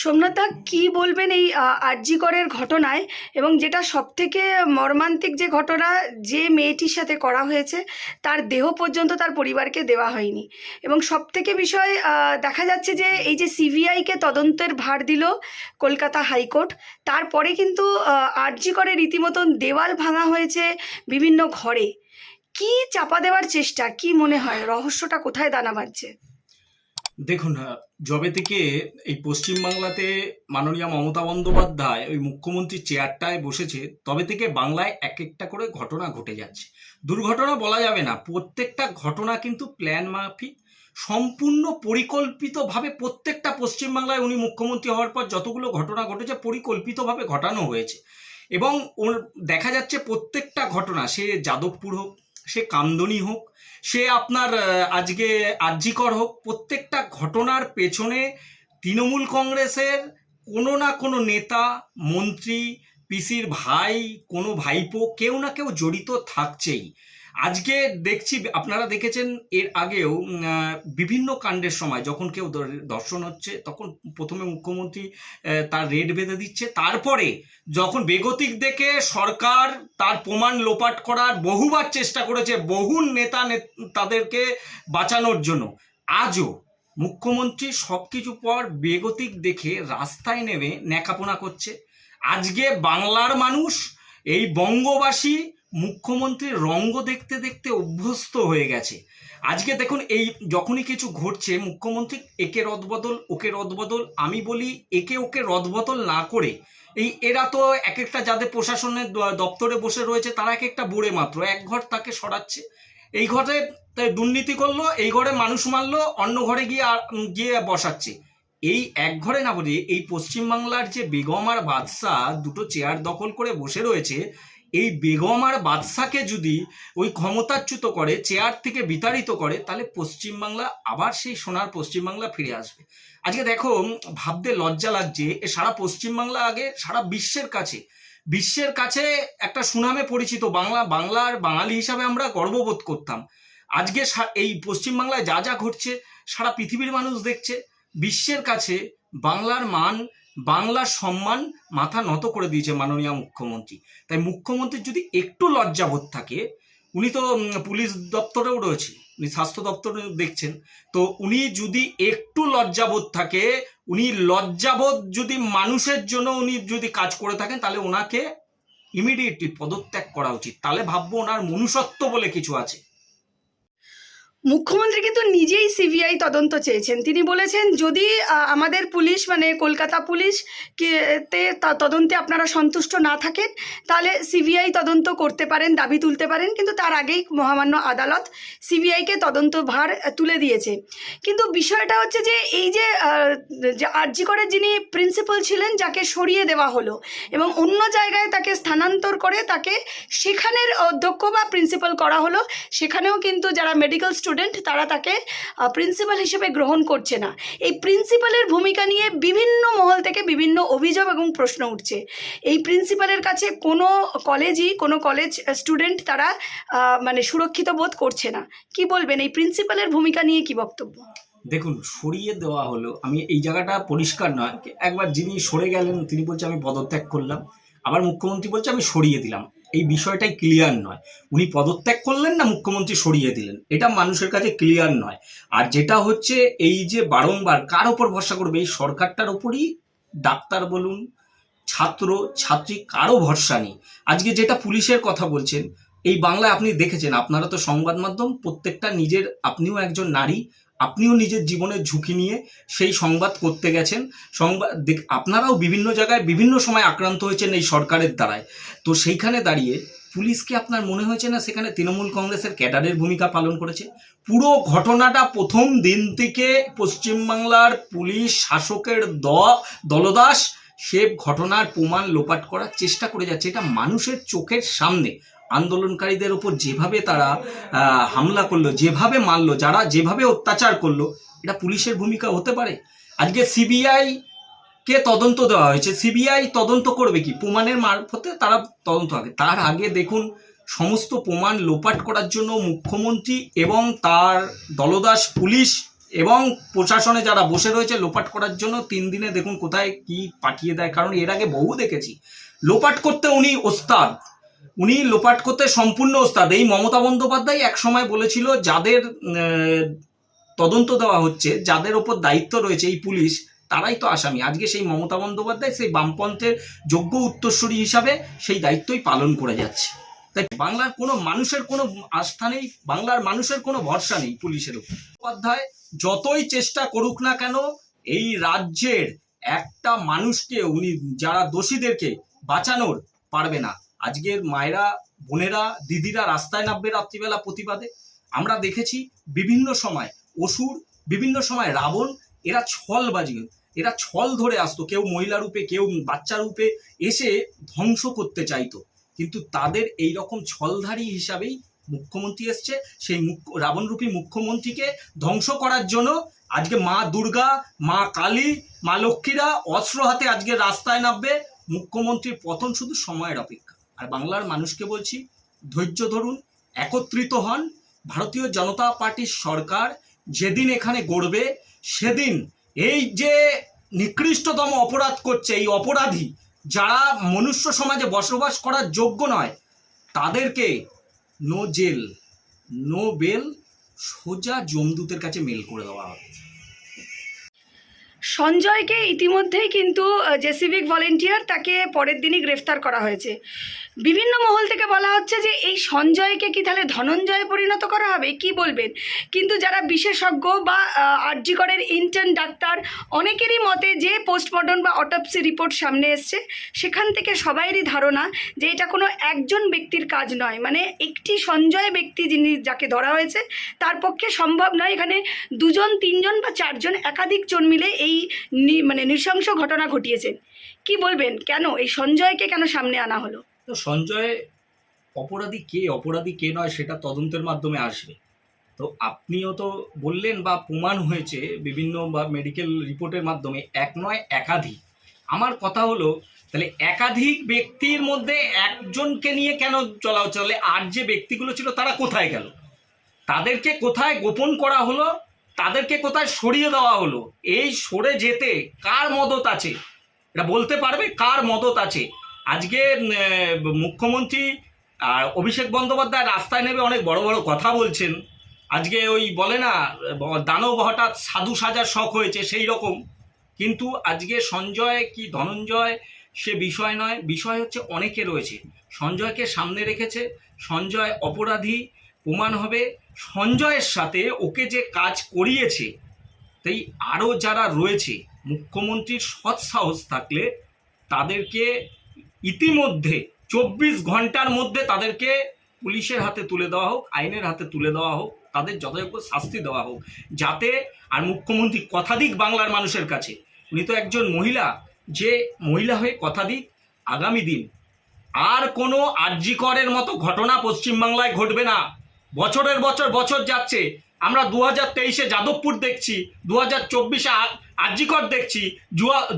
সোমনাথদা কি বলবেন এই আরজি করের ঘটনায়, এবং যেটা সবথেকে মর্মান্তিক যে ঘটনা, যে মেয়েটির সাথে করা হয়েছে তার দেহ পর্যন্ত তার পরিবারকে দেওয়া হয়নি, এবং সবথেকে বিষয় দেখা যাচ্ছে যে এই যে সিবিআইকে তদন্তের ভার দিল কলকাতা হাইকোর্ট, তারপরে কিন্তু আরজি করে রীতিমতন দেওয়াল ভাঙা হয়েছে বিভিন্ন ঘরে। কি চাপা দেওয়ার চেষ্টা, কি মনে হয় রহস্যটা কোথায় দানা বাঁধছে? দেখুন, যবে থেকে এই পশ্চিমবাংলাতে মাননীয় মমতা বন্দ্যোপাধ্যায় ওই মুখ্যমন্ত্রীর চেয়ারটায় বসেছে, তবে থেকে বাংলায় এক একটা করে ঘটনা ঘটে যাচ্ছে। দুর্ঘটনা বলা যাবে না, প্রত্যেকটা ঘটনা কিন্তু প্ল্যান মাফিক, সম্পূর্ণ পরিকল্পিতভাবে প্রত্যেকটা পশ্চিমবাংলায় উনি মুখ্যমন্ত্রী হওয়ার পর যতগুলো ঘটনা ঘটেছে পরিকল্পিতভাবে ঘটানো হয়েছে। এবং ওর দেখা যাচ্ছে প্রত্যেকটা ঘটনা, সে যাদবপুর হোক, সে কামদুনি হোক, সে আপনার আজকে আরজিকর হোক, প্রত্যেকটা ঘটনার পেছনে তৃণমূল কংগ্রেসের কোনো না কোনো নেতা, মন্ত্রী, পিসির ভাই, কোনো ভাইপো, কেউ না কেউ জড়িত থাকছেই। আজকে দেখছি, আপনারা দেখেছেন এর আগেও বিভিন্ন কাণ্ডের সময় যখন কেউ দর্শন হচ্ছে তখন প্রথমে মুখ্যমন্ত্রী তার রেড বেঁধে দিচ্ছে, তারপরে যখন বেগতিক দেখে সরকার তার প্রমাণ লোপাট করার বহুবার চেষ্টা করেছে, বহু নেতা তাদেরকে বাঁচানোর জন্য, আজও মুখ্যমন্ত্রী সব কিছু পর বেগতিক দেখে রাস্তায় নেমে ন্যাকাপোনা করছে। আজকে বাংলার মানুষ, এই বঙ্গবাসী মুখ্যমন্ত্রীর রঙ্গ দেখতে দেখতে অভ্যস্ত হয়ে গেছে। আজকে দেখুন, এই যখনই কিছু ঘটছে মুখ্যমন্ত্রী একে রদবদল ওকে রদবদল, আমি বলি একে ওকে রদবদল না করে এরা তো এক একটা যাদের প্রশাসনের দপ্তরে বসে রয়েছে তারা এক একটা বুড়ে মাত্র, এক ঘর তাকে সরাচ্ছে, এই ঘরে দুর্নীতি করলো, এই ঘরে মানুষ মারলো, অন্য ঘরে গিয়ে বসাচ্ছে। এই এক ঘরে না বলি, এই পশ্চিমবাংলার যে বেগম আর বাদশাহ দুটো চেয়ার দখল করে বসে রয়েছে, এই বেগম আর বাদশাকে যদি ওই ক্ষমতাচ্যুত করে, চেয়ার থেকে বিতাড়িত করে, তাহলে পশ্চিমবাংলা আবার সেই সোনার পশ্চিমবাংলা ফিরে আসবে। আজকে দেখো, ভাবতে লজ্জা লাগছে, সারা পশ্চিমবাংলা আগে সারা বিশ্বের কাছে একটা সুনামে পরিচিত, বাংলার বাঙালি হিসাবে আমরা গর্ববোধ করতাম। আজকে এই পশ্চিমবাংলায় যা যা ঘটছে সারা পৃথিবীর মানুষ দেখছে, বিশ্বের কাছে বাংলার মান, বাংলার সম্মান মাথা নত করে দিয়েছে মাননীয় মুখ্যমন্ত্রী। তাই মুখ্যমন্ত্রীর যদি একটু লজ্জাবোধ থাকে, উনি তো পুলিশ দপ্তরেও রয়েছে, উনি স্বাস্থ্য দপ্তরে দেখছেন, তো উনি যদি একটু লজ্জাবোধ থাকে, উনি লজ্জাবোধ যদি মানুষের জন্য উনি যদি কাজ করে থাকেন, তাহলে ওনাকে ইমিডিয়েটলি পদত্যাগ করা উচিত। তাহলে ভাববো ওনার মনুষ্যত্ব বলে কিছু আছে। মুখ্যমন্ত্রী কিন্তু নিজেই সিবিআই তদন্ত চেয়েছেন। তিনি বলেছেন যদি আমাদের পুলিশ মানে কলকাতা পুলিশ তে তদন্তে আপনারা সন্তুষ্ট না থাকেন তাহলে সিবিআই তদন্ত করতে পারেন, দাবি তুলতে পারেন, কিন্তু তার আগেই মহামান্য আদালত সিবিআইকে তদন্ত ভার তুলে দিয়েছে। কিন্তু বিষয়টা হচ্ছে যে এই যে আরজি করে যিনি প্রিন্সিপাল ছিলেন, যাকে সরিয়ে দেওয়া হলো এবং অন্য জায়গায় তাকে স্থানান্তর করে তাকে সেখানের অধ্যক্ষ বা প্রিন্সিপাল করা হলো, সেখানেও কিন্তু যারা মেডিকেল স্টুডেন্ট তারা তাকে প্রিন্সিপাল হিসেবে গ্রহণ করছে না। এই প্রিন্সিপালের ভূমিকা নিয়ে বিভিন্ন মহল থেকে বিভিন্ন অভিযোগ এবং প্রশ্ন উঠছে। এই প্রিন্সিপালের কাছে কোনো কলেজ স্টুডেন্ট তারা মানে সুরক্ষিত বোধ করছে না। কি বলবেন এই প্রিন্সিপালের ভূমিকা নিয়ে, কি বক্তব্য? দেখুন, সরিয়ে দেওয়া হলো, আমি এই জায়গাটা পরিষ্কার নয়। একবার যিনি সরে গেলেন তিনি বলছে আমি পদত্যাগ করলাম, আবার মুখ্যমন্ত্রী বলছে আমি সরিয়ে দিলাম, এই বিষয়টাই ক্লিয়ার নয়। উনি পদত্যাগ করলেন না মুখ্যমন্ত্রী সরিয়ে দিলেন, এটা মানুষের কাছে ক্লিয়ার নয়। আর যেটা হচ্ছে, এই যে বারংবার কার ওপর ভরসা করবে, এই সরকারটার ওপরই, ডাক্তার বলুন, ছাত্র ছাত্রী, কারো ভরসা নেই। আজকে যেটা পুলিশের কথা বলছেন, এই বাংলায় আপনি দেখেছেন, আপনারা তো সংবাদ মাধ্যম, প্রত্যেকটা নিজের, আপনিও একজন নারী, আপনিও নিজের জীবনের ঝুঁকি নিয়ে সেই সংবাদ করতে গেছেন। আপনারাও বিভিন্ন জায়গায় বিভিন্ন সময় আক্রান্ত হয়েছেন এই সরকারের দ্বারায়। তো সেইখানে দাঁড়িয়ে পুলিশকে আপনার মনে হয়েছে না সেখানে তৃণমূল কংগ্রেসের ক্যাডারের ভূমিকা পালন করেছে? পুরো ঘটনাটা প্রথম দিন থেকে পশ্চিমবাংলার পুলিশ শাসকের দলদাস সে ঘটনার প্রমাণ লোপাট করার চেষ্টা করে যাচ্ছে। এটা মানুষের চোখের সামনে আন্দোলনকারীদের ওপর যেভাবে তারা হামলা করলো, যেভাবে মারলো, যারা যেভাবে অত্যাচার করলো, এটা পুলিশের ভূমিকা হতে পারে? আজকে সিবিআই কে তদন্ত দেওয়া হয়েছে, সিবিআই তদন্ত করবে কি? প্রমাণের মারফতে তারা তদন্ত হবে। তার আগে দেখুন, সমস্ত প্রমাণ লোপাট করার জন্য মুখ্যমন্ত্রী এবং তার দলদাস পুলিশ এবং প্রশাসনে যারা বসে রয়েছে লোপাট করার জন্য 3 দিনে দেখুন কোথায় কি পাঠিয়ে দেয়। কারণ এর আগে বহু দেখেছি লোপাট করতে উনি ওস্তাদ, উনি লোপাট করতে সম্পূর্ণ ওস্তাদ। এই মমতা বন্দ্যোপাধ্যায় এক সময় বলেছিল যাদের তদন্ত দেওয়া হচ্ছে, যাদের ওপর দায়িত্ব রয়েছে এই পুলিশ, তারাই তো আসামি। আজকে সেই মমতা বন্দ্যোপাধ্যায় সেই বামপন্থের যোগ্য উত্তরসূরি হিসাবে সেই দায়িত্বই পালন করে যাচ্ছে। তাই বাংলার কোনো মানুষের কোনো আস্থা নেই, বাংলার মানুষের কোনো ভরসা নেই পুলিশের উপর। বন্দ্যোপাধ্যায় যতই চেষ্টা করুক না কেন এই রাজ্যের একটা মানুষকে উনি যারা দোষীদেরকে বাঁচানোর পারবে না। আজকের মায়েরা, বোনেরা, দিদিরা রাস্তায় নামবে রাত্রিবেলা প্রতিবাদে। আমরা দেখেছি বিভিন্ন সময় অসুর, বিভিন্ন সময় রাবণ, এরা ছলবাজি, এরা ছল ধরে আসতো, কেউ মহিলা রূপে, কেউ বাচ্চা রূপে এসে ধ্বংস করতে চাইতো। কিন্তু তাদের এই রকম ছলধারী হিসাবেই মুখ্যমন্ত্রী এসছে। সেই রাবণরূপী মুখ্যমন্ত্রীকে ধ্বংস করার জন্য আজকে মা দুর্গা, মা কালী, মা লক্ষ্মীরা অস্ত্র হাতে আজকে রাস্তায় নামবে। মুখ্যমন্ত্রীর পতন শুধু সময়ের অপেক্ষা। আর বাংলার মানুষকে বলছি, ধৈর্য ধরুন, একত্রিত হন। ভারতীয় জনতা পার্টির সরকার যেদিন এখানে গড়বে সেদিন এই যে নিকৃষ্টতম অপরাধ করছে, এই অপরাধী যারা মনুষ্য সমাজে বসবাস করার যোগ্য নয়, তাদেরকে নো জেল নো বেল, সোজা যমদূতের কাছে মেল করে দেওয়া হবে। সঞ্জয়কে ইতিমধ্যেই কিন্তু যে সিভিক ভলেন্টিয়ার, তাকে পরের দিনই গ্রেফতার করা হয়েছে। বিভিন্ন মহল থেকে বলা হচ্ছে যে এই সঞ্জয়কে কি তাহলে ধনঞ্জয়ে পরিণত করা হবে, কি বলবেন? কিন্তু যারা বিশেষজ্ঞ বা আরজি করের ইন্টার্ন ডাক্তার, অনেকেরই মতে যে পোস্টমর্টম বা অটোপসি রিপোর্ট সামনে এসছে, সেখান থেকে সবাইরই ধারণা যে এটা কোনো একজন ব্যক্তির কাজ নয়। মানে একটি সঞ্জয় ব্যক্তি যিনি, যাকে ধরা হয়েছে, তার পক্ষে সম্ভব নয় এখানে 2 জন 3 জন বা 4 জন একাধিক জন মিলে এই মানে নৃশংস ঘটনা ঘটিয়েছেন। কি বলবেন, কেন এই সঞ্জয়কে কেন সামনে আনা হলো? তো সঞ্জয় অপরাধী কে নয় সেটা তদন্তের মাধ্যমে আসবে। তো আপনিও তো বললেন বা প্রমাণ হয়েছে বিভিন্ন বা মেডিকেল রিপোর্টের মাধ্যমে, এক নয় একাধিক। আমার কথা হলো তাহলে একাধিক ব্যক্তির মধ্যে একজনকে নিয়ে কেন চলা হচ্ছে? তাহলে আর যে ব্যক্তিগুলো ছিল তারা কোথায় গেল? তাদেরকে কোথায় গোপন করা হলো? তাদেরকে কোথায় সরিয়ে দেওয়া হলো? এই সরে যেতে কার মদত আছে? এটা বলতে পারবে কার মদত আছে? আজকে মুখ্যমন্ত্রী আর অভিষেক বন্দ্যোপাধ্যায় রাস্তায় নেমে অনেক বড় বড় কথা বলছেন। আজকে ওই বলে না দানব হঠাৎ সাধু সাজার শখ হয়েছে, সেই রকম। কিন্তু আজকে সঞ্জয় কি ধনঞ্জয় সে বিষয় নয়, বিষয় হচ্ছে অনেকে রয়েছে। সঞ্জয়কে সামনে রেখেছে, সঞ্জয় অপরাধী প্রমাণ হবে। সঞ্জয়ের সাথে ওকে যে কাজ করিয়েছে, তাই আরও যারা রয়েছে, মুখ্যমন্ত্রীর সৎ সাহস থাকলে তাদেরকে ইতিমধ্যে 24 ঘন্টার মধ্যে তাদেরকে পুলিশের হাতে তুলে দেওয়া হোক, আইনের হাতে তুলে দেওয়া হোক, তাদের যথাযোগ্য শাস্তি দেওয়া হোক। যাতে আর মুখ্যমন্ত্রী কথা দিক বাংলার মানুষের কাছে, উনি তো একজন মহিলা, যে মহিলা হয়ে কথা দিক আগামী দিন আর কোনো আরজি করের মতো ঘটনা পশ্চিমবাংলায় ঘটবে না। বছরের বছর যাচ্ছে, আমরা 2023-এ যাদবপুর দেখছি, 2024-এ আরজি কর দেখছি,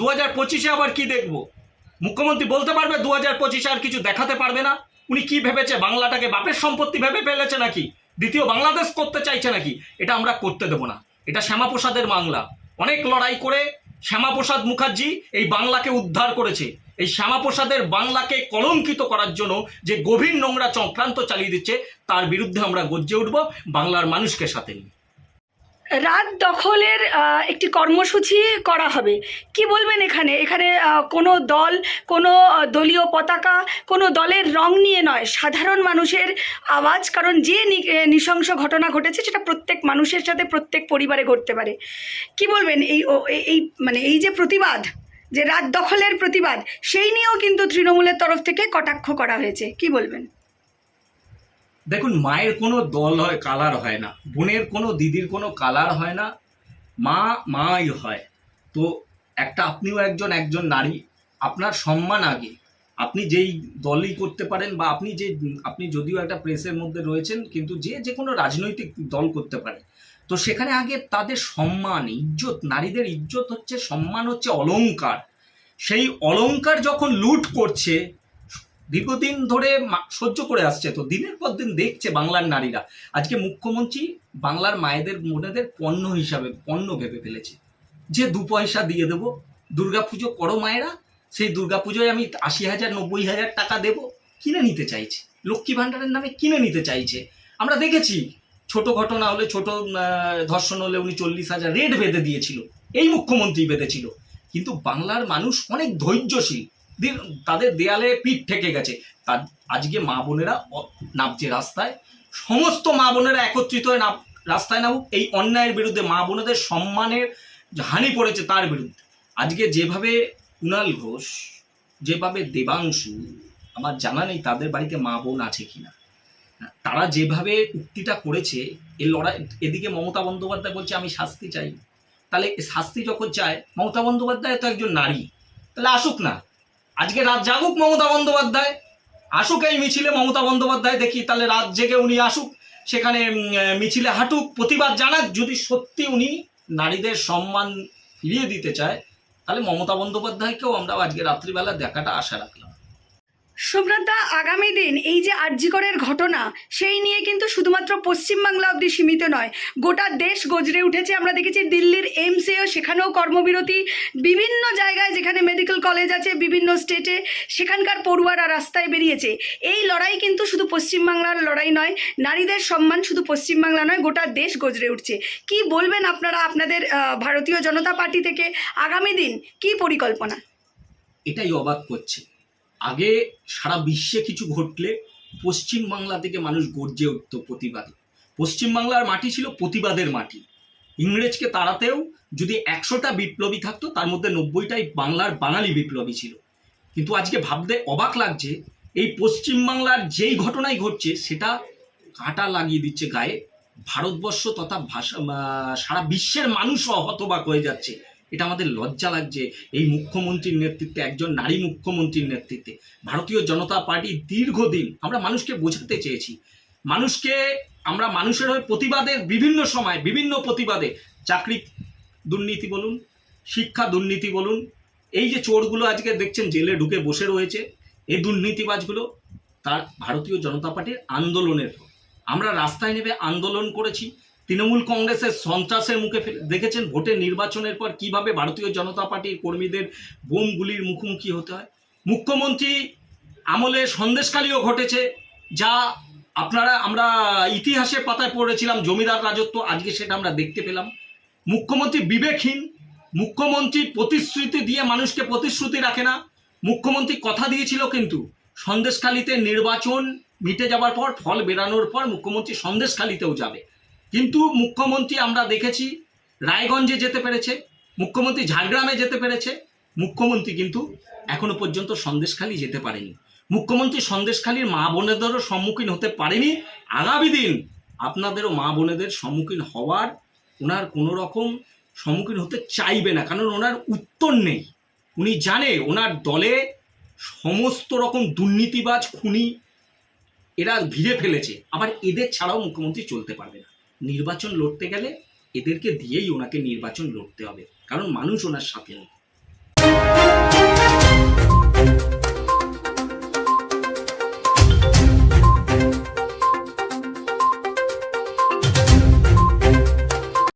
2025-এ আবার কি দেখব? মুখ্যমন্ত্রী বলতে পারবে 2025-এ আর কিছু দেখাতে পারবে না? উনি কি ভেবেছে? বাংলাটাকে বাপের সম্পত্তি ভেবে ফেলেছে নাকি? দ্বিতীয় বাংলাদেশ করতে চাইছে নাকি? এটা আমরা করতে দেব না। এটা শ্যামাপ্রসাদের বাংলা। অনেক লড়াই করে শ্যামাপ্রসাদ মুখার্জি এই বাংলাকে উদ্ধার করেছে। এই শ্যামাপ্রসাদের বাংলাকে কলঙ্কিত করার জন্য যে গভীর নোংরা চক্রান্ত চালিয়ে দিচ্ছে, তার বিরুদ্ধে আমরা গর্জে উঠব বাংলার মানুষকে সাথে নিয়ে। রাত দখলের একটি কর্মসূচি করা হবে, কি বলবেন? এখানে কোনো দল, কোনো দলীয় পতাকা, কোনো দলের রং নিয়ে নয়, সাধারণ মানুষের আওয়াজ। কারণ যে নৃশংস ঘটনা ঘটেছে সেটা প্রত্যেক মানুষের সাথে, প্রত্যেক পরিবারে ঘটতে পারে। কি বলবেন মানে এই যে প্রতিবাদ, যে রাত দখলের প্রতিবাদ, সেই নিয়েও কিন্তু তৃণমূলের তরফ থেকে কটাক্ষ করা হয়েছে, কি বলবেন? দেখুন, মায়ের কোনো দল হয়, কালার হয় না। বোনের কোনো, দিদির কোনো কালার হয় না। মাই হয়। তো আপনিও একজন নারী, আপনার সম্মান আগে। আপনি যেই দলই করতে পারেন, বা আপনি যদিও একটা প্রেসের মধ্যে রয়েছেন, কিন্তু যে কোনো রাজনৈতিক দল করতে পারে। তো সেখানে আগে তাদের সম্মান, ইজ্জত, নারীদের ইজ্জত হচ্ছে, সম্মান হচ্ছে অলংকার। সেই অলংকার যখন লুট করছে দীর্ঘদিন ধরে সহ্য করে আসছে, তো দিনের পর দিন দেখছে বাংলার নারীরা। আজকে মুখ্যমন্ত্রী বাংলার মায়েদের বোনেদের পণ্য ভেবে ফেলেছে, যে 2 পয়সা দিয়ে দেবো, দুর্গাপুজো করো মায়েরা, সেই দুর্গাপুজোয় আমি 80,000 90,000 টাকা দেবো, কিনে নিতে চাইছে। লক্ষ্মী ভাণ্ডারের নামে কিনে নিতে চাইছে। আমরা দেখেছি ছোট ঘটনা হলে, ছোট ধর্ষণ হলে উনি 40,000 রেট বেঁধে দিয়েছিল, এই মুখ্যমন্ত্রী বেঁধেছিল। কিন্তু বাংলার মানুষ অনেক ধৈর্যশীল, তাদের দেয়ালে পিঠ ঠেকে গেছে। আজকে মা বোনেরা নামছে রাস্তায়, সমস্ত মা বোনেরা একত্রিত হয়ে রাস্তায় নামুক এই অন্যায়ের বিরুদ্ধে, মা বোনেদের সম্মানের হানি পড়েছে তার বিরুদ্ধে। আজকে যেভাবে কুণাল ঘোষ, যেভাবে দেবাংশু, আমার জানা নেই তাদের বাড়িতে মা বোন আছে কিনা, তারা যেভাবে উক্তিটা করেছে, এই লড়াই, এদিকে মমতা বন্দ্যোপাধ্যায় বলছে আমি শাস্তি চাই। তাহলে শাস্তি যখন চায়, মমতা বন্দ্যোপাধ্যায় তো একজন নারী, তাহলে আসুক না, আজকে রাত জাগুক মমতা বন্দ্যোপাধ্যায়, আসুক এই মিছিলে মমতা বন্দ্যোপাধ্যায়, দেখি তাহলে রাত জেগে উনি আসুক, সেখানে মিছিলে হাঁটুক, প্রতিবাদ জানাক। যদি সত্যি উনি নারীদের সম্মান ফিরিয়ে দিতে চায়, তাহলে মমতা বন্দ্যোপাধ্যায়কেও আমরা আজকে রাত্রিবেলা দেখাটা আশা রাখলাম। সুব্রতদা, আগামী দিন এই যে আরজিকরের ঘটনা, সেই নিয়ে কিন্তু শুধুমাত্র পশ্চিমবাংলা অবধি সীমিত নয়, গোটা দেশ গজরে উঠেছে। আমরা দেখেছি দিল্লির এইমসেও, সেখানেও কর্মবিরতি, বিভিন্ন জায়গায় যেখানে মেডিকেল কলেজ আছে বিভিন্ন স্টেটে, সেখানকার পড়ুয়ারা রাস্তায় বেরিয়েছে। এই লড়াই কিন্তু শুধু পশ্চিমবাংলার লড়াই নয়, নারীদের সম্মান শুধু পশ্চিমবাংলা নয়, গোটা দেশ গজরে উঠছে। কি বলবেন আপনারা, আপনাদের ভারতীয় জনতা পার্টি থেকে আগামী দিন কি পরিকল্পনা? এটাই অবাক করছে, আগে সারা বিশ্বে কিছু ঘটলে পশ্চিমবাংলা থেকে মানুষ গর্জে উঠত প্রতিবাদে। পশ্চিমবাংলার মাটি ছিল প্রতিবাদের মাটি। ইংরেজকে তাড়াতেও যদি 100টা বিপ্লবী থাকতো, তার মধ্যে 90টাই বাংলার বাঙালি বিপ্লবী ছিল। কিন্তু আজকে ভাবতে অবাক লাগছে, এই পশ্চিমবাংলার যেই ঘটনাই ঘটছে সেটা কাঁটা লাগিয়ে দিচ্ছে গায়ে। ভারতবর্ষ তথা সারা বিশ্বের মানুষও হতবাক হয়ে যাচ্ছে। এটা আমাদের লজ্জা লাগছে, এই মুখ্যমন্ত্রীর নেতৃত্বে, একজন নারী মুখ্যমন্ত্রীর নেতৃত্বে। ভারতীয় জনতা পার্টি দীর্ঘদিন আমরা মানুষকে বোঝাতে চেয়েছি, আমরা মানুষের হয়ে প্রতিবাদের বিভিন্ন সময় বিভিন্ন প্রতিবাদে, চাকরি দুর্নীতি বলুন, শিক্ষা দুর্নীতি বলুন, এই যে চোরগুলো আজকে দেখছেন জেলে ঢুকে বসে রয়েছে, এই দুর্নীতিবাজগুলো, তার ভারতীয় জনতা পার্টির আন্দোলনের পর আমরা রাস্তায় নেমে আন্দোলন করেছি। তৃণমূল কংগ্রেসের সন্ত্রাসের মুখে দেখেছেন ভোটের নির্বাচনের পর কিভাবে ভারতীয় জনতা পার্টির কর্মীদের বোমগুলির মুখোমুখি হতে হয়। মুখ্যমন্ত্রী আমলে সন্দেশখালিও ঘটেছে, যা আমরা ইতিহাসের পাতায় পড়েছিলাম জমিদার রাজত্ব, আজকে সেটা আমরা দেখতে পেলাম। মুখ্যমন্ত্রী বিবেকহীন, মুখ্যমন্ত্রী প্রতিশ্রুতি দিয়ে মানুষকে প্রতিশ্রুতি রাখে না। মুখ্যমন্ত্রী কথা দিয়েছিল, কিন্তু সন্দেশখালিতে নির্বাচন মিটে যাবার পর, ফল বেরানোর পর মুখ্যমন্ত্রী সন্দেশখালিতেও যাবে, কিন্তু মুখ্যমন্ত্রী আমরা দেখেছি রায়গঞ্জে যেতে পেরেছে, মুখ্যমন্ত্রী ঝাড়গ্রামে যেতে পেরেছে, মুখ্যমন্ত্রী কিন্তু এখনো পর্যন্ত সন্দেশখালি যেতে পারেনি। মুখ্যমন্ত্রী সন্দেশখালির মা বোনেদেরও সম্মুখীন হতে পারেনি। আগামী দিন আপনাদেরও মা বোনেদের সম্মুখীন হওয়ার ওনার কোনো রকম সম্মুখীন হতে চাইবে না, কারণ ওনার উত্তর নেই। উনি জানে ওনার দলে সমস্ত রকম দুর্নীতিবাজ, খুনি এরা ঘিরে ফেলেছে, আবার এদের ছাড়াও মুখ্যমন্ত্রী চলতে পারবে না। নির্বাচন লড়তে গেলে এদেরকে দিয়েই ওনাকে নির্বাচন লড়তে হবে, কারণ মানুষ ওনার সাথে নেই।